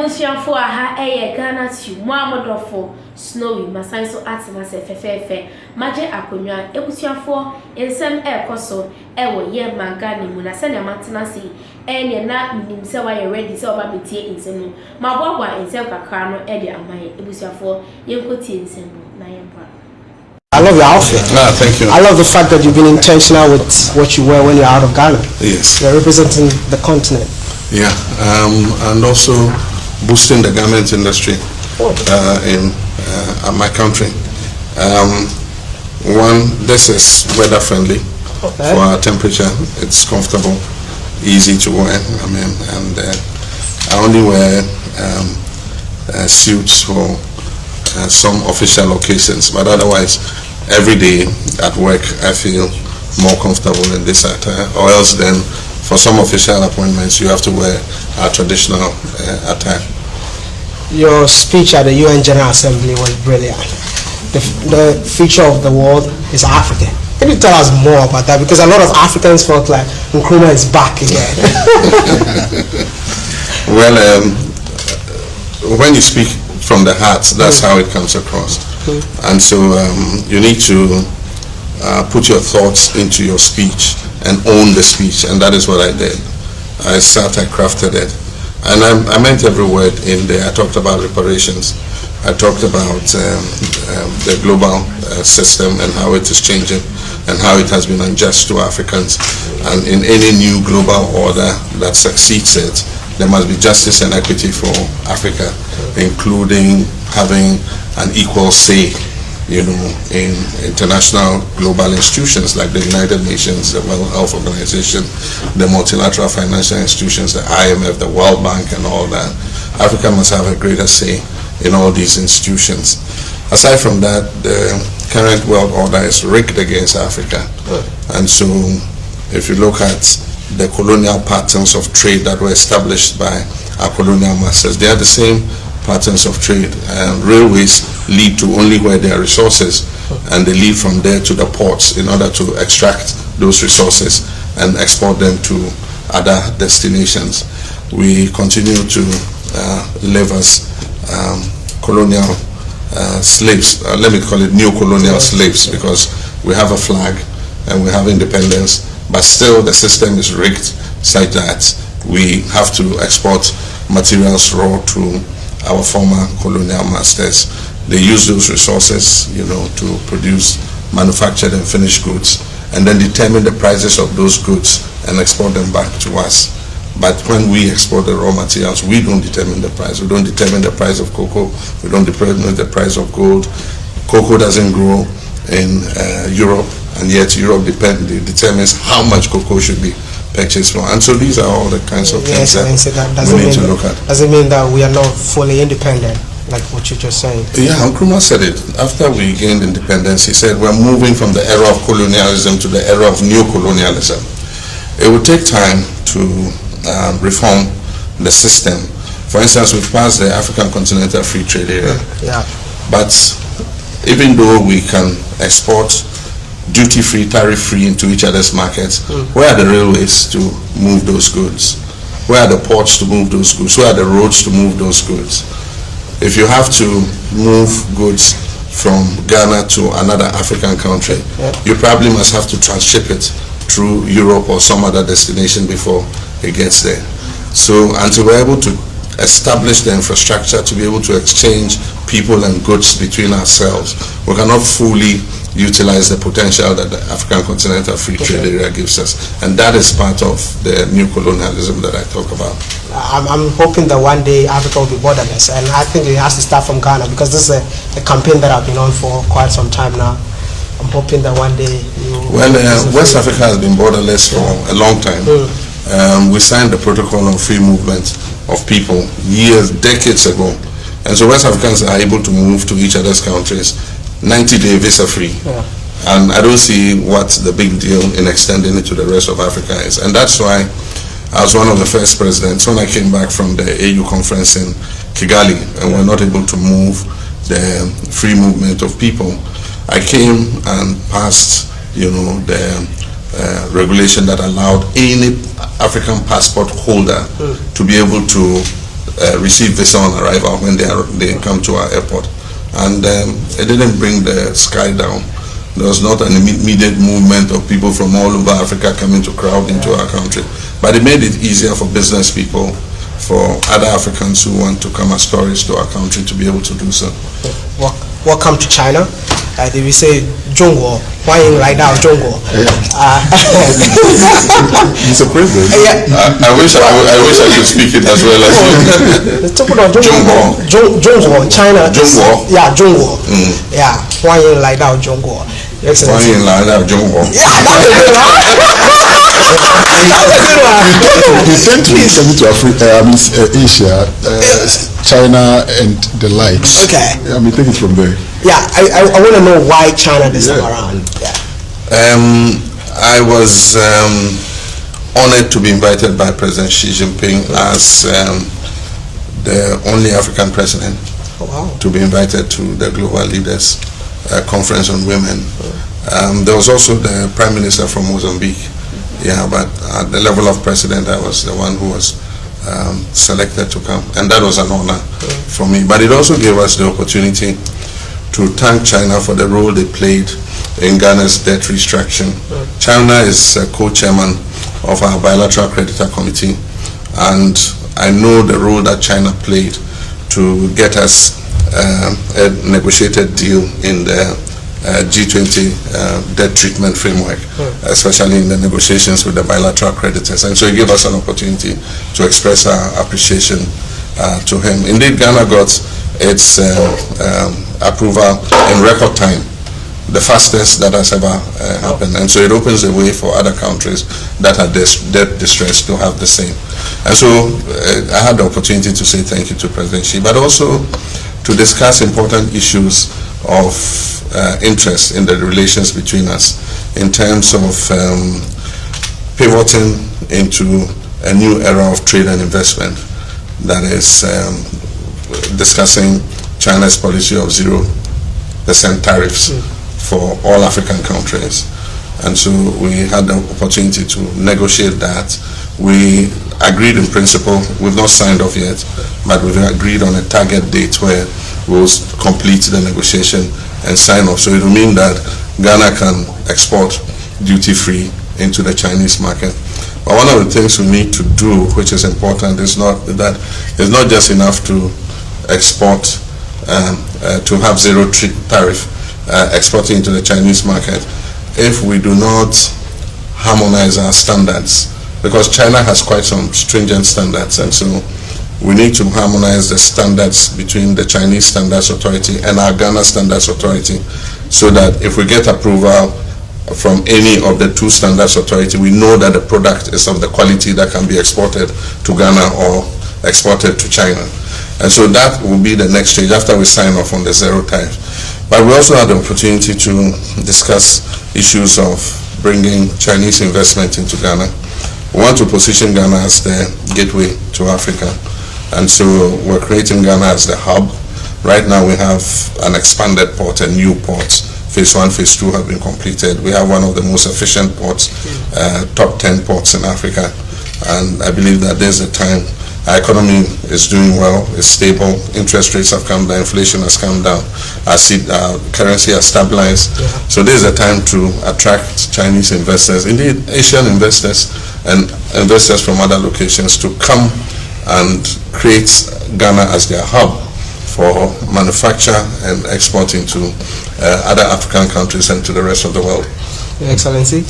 Abusianfo aha Ghanatube Muhammad Snowy Masanso Atimase Fefefe Maje Akonwa Ebusianfo ensem ekoso ewo ye mangani mu na se na matenase enye na minim se wa ye ready se oba betie ensem no mabogwa ensem kakra no e de amaye Ebusianfo yenkoti ensem na yempa. I love your outfit. Ah, thank you. I love the fact that you've been intentional with what you wear when you're out of Ghana. Yes. You're representing the continent. Yeah, and also boosting the garment industry in my country. This is weather friendly for our temperature. It's comfortable, easy to wear. I mean, and I only wear suits for some official occasions, but otherwise, every day at work I feel more comfortable in this attire. Or else, then, for some official appointments, you have to wear our traditional attire. Your speech at the UN General Assembly was brilliant. The future of the world is Africa. Can you tell us more about that? Because a lot of Africans felt like Nkrumah is back again. Well, when you speak from the heart, that's how it comes across. And so you need to put your thoughts into your speech and own the speech, and that is what I did. I crafted it, and I meant every word in there. I talked about reparations. I talked about the global system and how it is changing and how it has been unjust to Africans. And in any new global order that succeeds it, there must be justice and equity for Africa, including having an equal say, you know, in international global institutions like the United Nations, the World Health Organization, the multilateral financial institutions, the IMF, the World Bank, and all that. Africa must have a greater say in all these institutions. Aside from that, the current world order is rigged against Africa. And so, if you look at the colonial patterns of trade that were established by our colonial masters, they are the same patterns of trade, and railways lead to only where there are resources, and they lead from there to the ports in order to extract those resources and export them to other destinations. We continue to live as colonial slaves. Let me call it neocolonial slaves, because we have a flag and we have independence, but still the system is rigged such that we have to export materials raw to our former colonial masters. They use those resources, you know, to produce manufactured and finished goods, and then determine the prices of those goods and export them back to us. But when we export the raw materials, we don't determine the price. We don't determine the price of cocoa. We don't determine the price of gold. Cocoa doesn't grow in Europe, and yet Europe determines how much cocoa should be purchased for. And so these are all the kinds of things that we need to look at. Does it mean that we are not fully independent, like what you just saying? Yeah, Nkrumah said it. After we gained independence, he said we're moving from the era of colonialism to the era of neocolonialism. It will take time to reform the system. For instance, we've passed the African Continental Free Trade Area. Yeah. But even though we can export duty-free, tariff-free into each other's markets, where are the railways to move those goods? Where are the ports to move those goods? Where are the roads to move those goods? If you have to move goods from Ghana to another African country, you probably must have to transship it through Europe or some other destination before it gets there. So until we're able to establish the infrastructure to be able to exchange people and goods between ourselves, we cannot fully utilize the potential that the African Continental Free Trade Area gives us. And that is part of the new colonialism that I talk about. I'm hoping that one day Africa will be borderless, and I think it has to start from Ghana, because this is a campaign that I've been on for quite some time now. I'm hoping that one day West Africa has been borderless for a long time. We signed the protocol on free movement of people decades ago, and so West Africans are able to move to each other's countries 90-day visa free. And I don't see what the big deal in extending it to the rest of Africa is. And that's why I was one of the first presidents when I came back from the AU conference in Kigali, and we're not able to move the free movement of people. I came and passed, you know, the regulation that allowed any African passport holder to be able to receive visa on arrival when they come to our airport. And it didn't bring the sky down. There was not an immediate movement of people from all over Africa coming to crowd into our country. But it made it easier for business people, for other Africans who want to come as tourists to our country to be able to do so. Welcome to China. Did we say Zhongguo? Why in right now Zhongguo? It's a privilege. I wish I could speak it as well as you. Zhongguo, China. Zhongguo. Yeah, Zhongguo. Yeah, why in right now Zhongguo? Why in right now Zhongguo? Yeah, that's a good one. You tend to be to Africa, Asia, China, and the likes. Okay. Take it from there. Yeah, I want to know why China this time around. Yeah. I was honored to be invited by President Xi Jinping as the only African president to be invited to the Global Leaders Conference on Women. There was also the Prime Minister from Mozambique. Yeah, but at the level of president, I was the one who was selected to come, and that was an honor for me. But it also gave us the opportunity to thank China for the role they played in Ghana's debt restructuring. China is co-chairman of our bilateral creditor committee, and I know the role that China played to get us a negotiated deal in the G20 debt treatment framework, especially in the negotiations with the bilateral creditors. And so it gave us an opportunity to express our appreciation to him. Indeed, Ghana got its approval in record time, the fastest that has ever happened. And so it opens the way for other countries that are debt distressed to have the same. And so I had the opportunity to say thank you to President Xi, but also to discuss important issues of interest in the relations between us in terms of pivoting into a new era of trade and investment that is discussing China's policy of 0% tariffs for all African countries. And so we had the opportunity to negotiate that. We agreed in principle. We've not signed off yet, but we've agreed on a target date where we'll complete the negotiation and sign off. So it will mean that Ghana can export duty-free into the Chinese market. But one of the things we need to do, which is important, is not that it's not just enough to export to have zero tariff exporting into the Chinese market if we do not harmonize our standards, because China has quite some stringent standards, and so we need to harmonize the standards between the Chinese Standards Authority and our Ghana Standards Authority, so that if we get approval from any of the two standards authority, we know that the product is of the quality that can be exported to Ghana or exported to China. And so that will be the next stage after we sign off on the zero tariff. But we also had the opportunity to discuss issues of bringing Chinese investment into Ghana. We want to position Ghana as the gateway to Africa. And so we're creating Ghana as the hub. Right now we have an expanded port and new ports. Phase 1, Phase 2 have been completed. We have one of the most efficient ports, top 10 ports in Africa. And I believe that there's a time. Our economy is doing well, it's stable, interest rates have come down, inflation has come down, our currency has stabilized. So there's a time to attract Chinese investors, indeed Asian investors and investors from other locations to come and create Ghana as their hub for manufacture and exporting to other African countries and to the rest of the world. Your Excellency,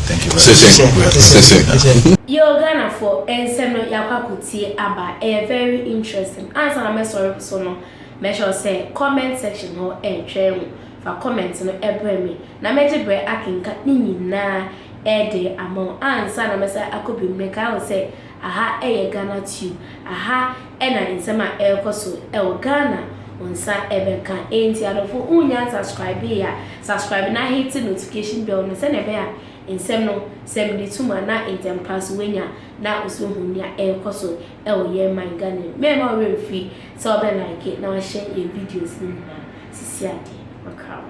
thank you very much. Yo, Ghana for Ensem Yakwakuti Aba, very interesting. As I'm sorry, so no, make sure say comment section or share for comments no ebremi. Na meje bre akinka ni na ede among answer na mesa akobi meka o say aha Ghanatube, aha ena insema ekoso Ghana onsa ebeka enti adofo unya subscribe na hit notification bell no se na be a insem no 72 mana intem pass wenya na oso hunya ekoso ye man Ghana mema we free so be like na share your videos ni na sisi ade makao.